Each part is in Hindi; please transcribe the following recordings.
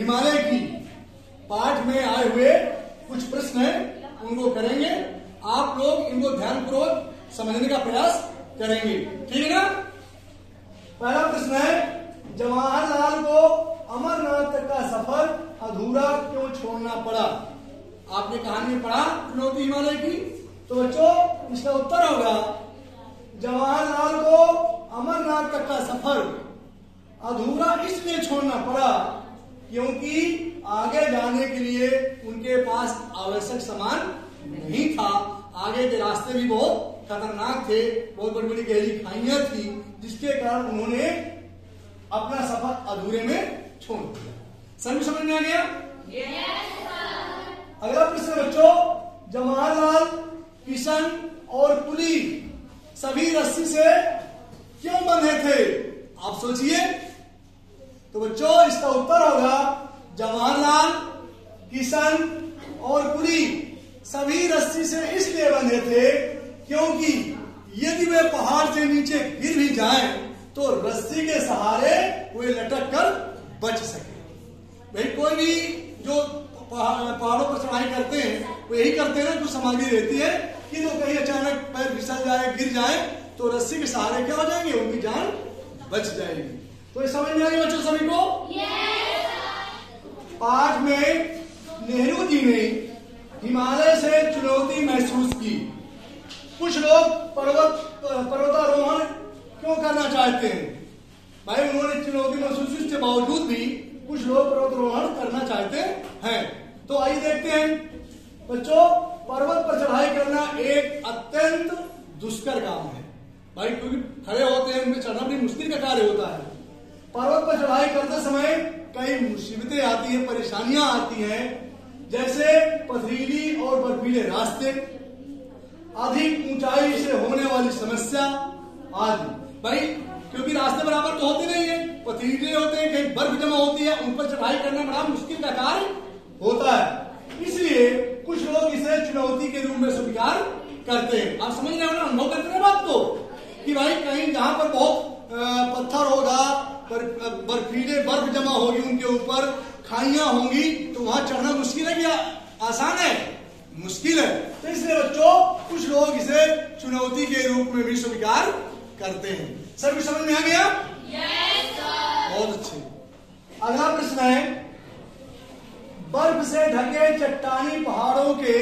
हिमालय की पाठ में आए हुए कुछ प्रश्न हैं, उनको करेंगे। आप लोग इनको ध्यानपूर्वक समझने का प्रयास करेंगे, ठीक है ना। पहला प्रश्न है, जवाहरलाल को अमरनाथ तक का सफर अधूरा क्यों छोड़ना पड़ा? आपने कहानी में पढ़ा चुनौती हिमालय की, तो बच्चों इसका उत्तर होगा जवाहरलाल को अमरनाथ तक का सफर अधूरा इसलिए छोड़ना पड़ा क्योंकि आगे जाने के लिए उनके पास आवश्यक सामान नहीं था। आगे के रास्ते भी बहुत खतरनाक थे, बहुत बड़ी बड़ी गहरी खाइयां थी, जिसके कारण उन्होंने अपना सफर अधूरे में छोड़ दिया। सभी समझ में आ गया? अगला प्रश्न बच्चों, जवाहरलाल, किशन और कुली सभी रस्सी से क्यों बंधे थे? आप सोचिए। तो बच्चों इसका उत्तर होगा जवाहरलाल, किशन और कुली सभी रस्सी से इसलिए बंधे थे क्योंकि यदि वे पहाड़ से नीचे गिर भी जाएं तो रस्सी के सहारे वे लटक कर बच सके। भाई कोई भी जो पहाड़ों पर चढ़ाई करते हैं वो यही करते हैं ना, कुछ सामग्री रहती है कि तो कहीं अचानक पैर फिसल जाए, गिर जाए तो रस्सी के सहारे क्या हो जाएंगे, उनकी जान बच जाएगी। तो ये समझ में आएगी बच्चों सभी को? पाठ में नेहरू जी ने हिमालय से चुनौती महसूस की। कुछ लोग पर्वतारोहण क्यों करना चाहते हैं? भाई उन्होंने चुनौती महसूस के बावजूद भी कुछ लोग पर्वतारोहण करना चाहते हैं। तो आइए देखते हैं बच्चों, पर्वत पर चढ़ाई करना एक अत्यंत दुष्कर काम है भाई, क्योंकि खड़े होते हैं, उनमें चढ़ना भी मुश्किल का कार्य होता है। पर्वत पर चढ़ाई करते समय कई मुसीबतें आती हैं, परेशानियां आती हैं, जैसे पथरीली और बर्फीले रास्ते, अधिक ऊंचाई से होने वाली समस्या आदि। भाई क्योंकि रास्ते बराबर तो होते नहीं है, पथरीले होते हैं, कहीं बर्फ जमा होती है, उन पर चढ़ाई करना बड़ा मुश्किल का कार्य होता है। इसलिए कुछ लोग इसे चुनौती के रूप में स्वीकार करते हैं। आप समझ रहे हो ना, अनुभव करते हैं बात को, कि भाई कहीं जहां पर बहुत पत्थर होगा, बर्फीले बर्फ जमा होगी, उनके ऊपर खाइयां होंगी, तो वहां चढ़ना मुश्किल है या आसान है? मुश्किल है। तो इसलिए बच्चों कुछ लोग इसे चुनौती के रूप में भी स्वीकार करते हैं। सर भी समझ में आ गया? बहुत अच्छे। अगला प्रश्न है, बर्फ से ढके चट्टानी पहाड़ों के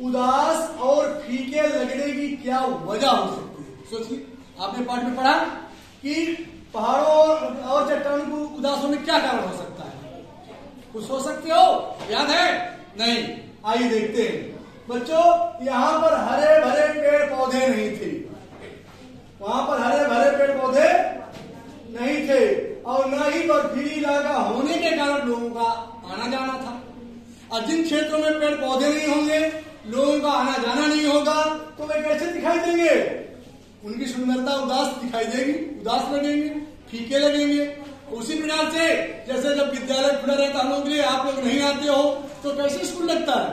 उदास और फीके लगने की क्या वजह हो सकती है? सोचिए, आपने पाठ में पढ़ा कि पहाड़ों और चट्टानों को उदास होने क्या कारण हो सकता है? कुछ सोच सकते हो? याद है? नहीं। आइए देखते हैं बच्चों, यहाँ पर हरे भरे पेड़ पौधे नहीं थे, वहां पर हरे भरे पेड़ पौधे नहीं थे, और न ही बर्फीली इलाका होने के कारण लोगों का आना जाना था। और जिन क्षेत्रों में पेड़ पौधे नहीं होंगे, लोगों का आना जाना नहीं होगा, तो वे कैसे दिखाई देंगे? उनकी सुंदरता उदास दिखाई देगी, उदास लगेंगे, फीके लगेंगे। उसी प्रकार से जैसे जब विद्यालय खुला रहता हम लोगों के लिए, आप लोग नहीं आते हो तो कैसे स्कूल लगता है?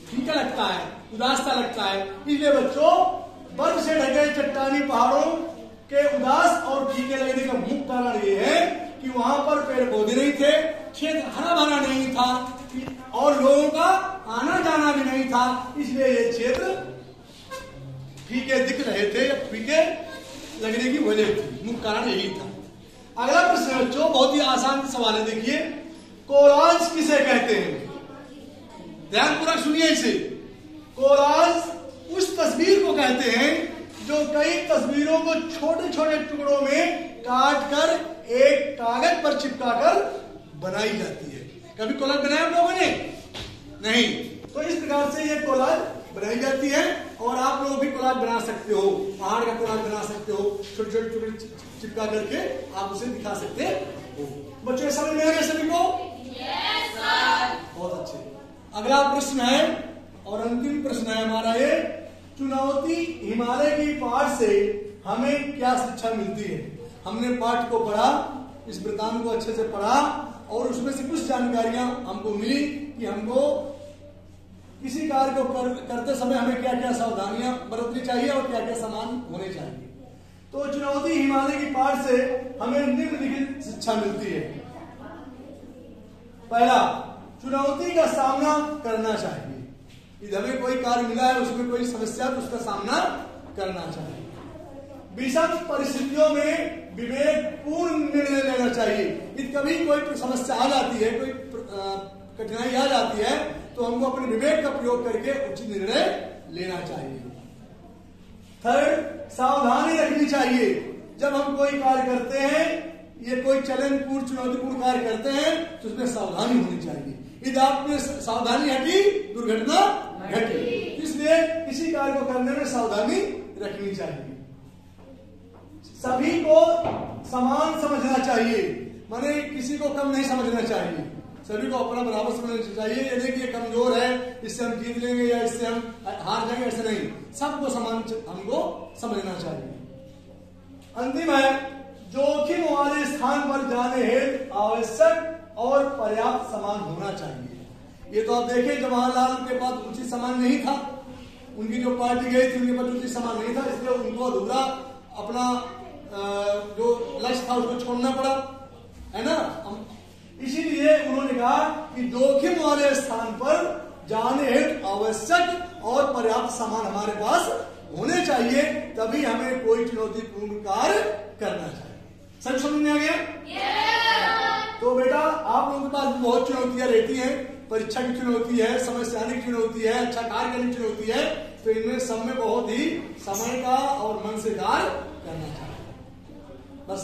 फीका लगता है, उदासता लगता है। इसलिए बच्चों बर्फ से ढके चट्टानी पहाड़ों के उदास और फीके लगने का मुख्य कारण ये है कि वहां पर पेड़ पौधे नहीं थे, क्षेत्र हरा भरा नहीं था, और लोगों का आना जाना भी नहीं था, इसलिए ये क्षेत्र फीके दिख रहे थे, फीके लगने की वजह थी, मुख्य कारण यही था। अगला प्रश्न बच्चों बहुत ही आसान सवाल है, देखिए, कोलाज किसे कहते हैं? ध्यानपूर्वक सुनिए इसे। कोलाज उस तस्वीर को कहते हैं जो कई तस्वीरों को छोटे छोटे टुकड़ों में काट कर एक कागज पर चिपकाकर बनाई जाती है। कभी कोलाज बनाया आप लोगों ने? नहीं। तो इस प्रकार से ये कोलाज बनाई जाती है, और आप लोग भी कोलाज बना सकते हो, पहाड़ का कोलाज बना सकते हो, छोटे छोटे टुकड़े चिपका करके आप उसे दिखा सकते हो। बच्चों समझ में आ गया सभी को? Yes sir. बहुत अच्छे। अगला प्रश्न है और अंतिम प्रश्न है हमारा ये, चुनौती हिमालय की पाठ से हमें क्या शिक्षा मिलती है? हमने पाठ को पढ़ा, इस वृत्तांत को अच्छे से पढ़ा, और उसमें से कुछ जानकारियां हमको मिली कि हमको किसी कार्य को करते समय हमें क्या क्या सावधानियां बरतनी चाहिए और क्या क्या सामान होने चाहिए। तो चुनौती हिमालय की पाठ से हमें निम्नलिखित शिक्षा मिलती है। पहला, चुनौती का सामना करना चाहिए। यदि हमें कोई कार्य मिला है, उसमें कोई समस्या, तो उसका सामना करना चाहिए। विषम परिस्थितियों में विवेकपूर्ण निर्णय लेना चाहिए। यदि कभी कोई समस्या आ जाती है, कोई कठिनाई आ जाती है, तो हमको अपने विवेक का प्रयोग करके उचित निर्णय लेना चाहिए। थर्ड, सावधानी रखनी चाहिए। जब हम कोई कार्य करते हैं, ये कोई चैलेंजपूर्ण चुनौतीपूर्ण कार्य करते हैं, तो उसमें सावधानी होनी चाहिए। यदि आप में सावधानी हटी, दुर्घटना घटी। इसलिए किसी कार्य को करने में सावधानी रखनी चाहिए। सभी को समान समझना चाहिए, माने किसी को कम नहीं समझना चाहिए, सभी को अपना बराबर समझना चाहिए। ये नहीं कि ये कमजोर है, इससे हम जीत लेंगे या इससे हम हार जाएंगे, ऐसा नहीं। सबको समान हमको समझना चाहिए। अंतिम है, जोखिम वाले स्थान पर जाने हेतु आवश्यक और पर्याप्त सामान होना चाहिए। ये तो आप देखें, जवाहरलाल के पास उचित सामान नहीं था, उनकी जो पार्टी गई थी उनके पास उचित सामान नहीं था, इसलिए उनको अधूरा अपना जो लक्ष्य था उसको छोड़ना पड़ा, है ना। इसीलिए उन्होंने कहा कि जोखिम वाले स्थान पर जाने हेतु आवश्यक और पर्याप्त सामान हमारे पास होने चाहिए, तभी हमें कोई चुनौतीपूर्ण कार्य करना चाहिए। सब समझ में आ गया? तो बेटा, आप लोगों के पास बहुत चुनौतियां रहती हैं, परीक्षा की चुनौती है, समस्या की चुनौती है, अच्छा कार्य करने की चुनौती है, तो इनमें सब में बहुत ही समय का और मन से कार्य करना चाहिए। बस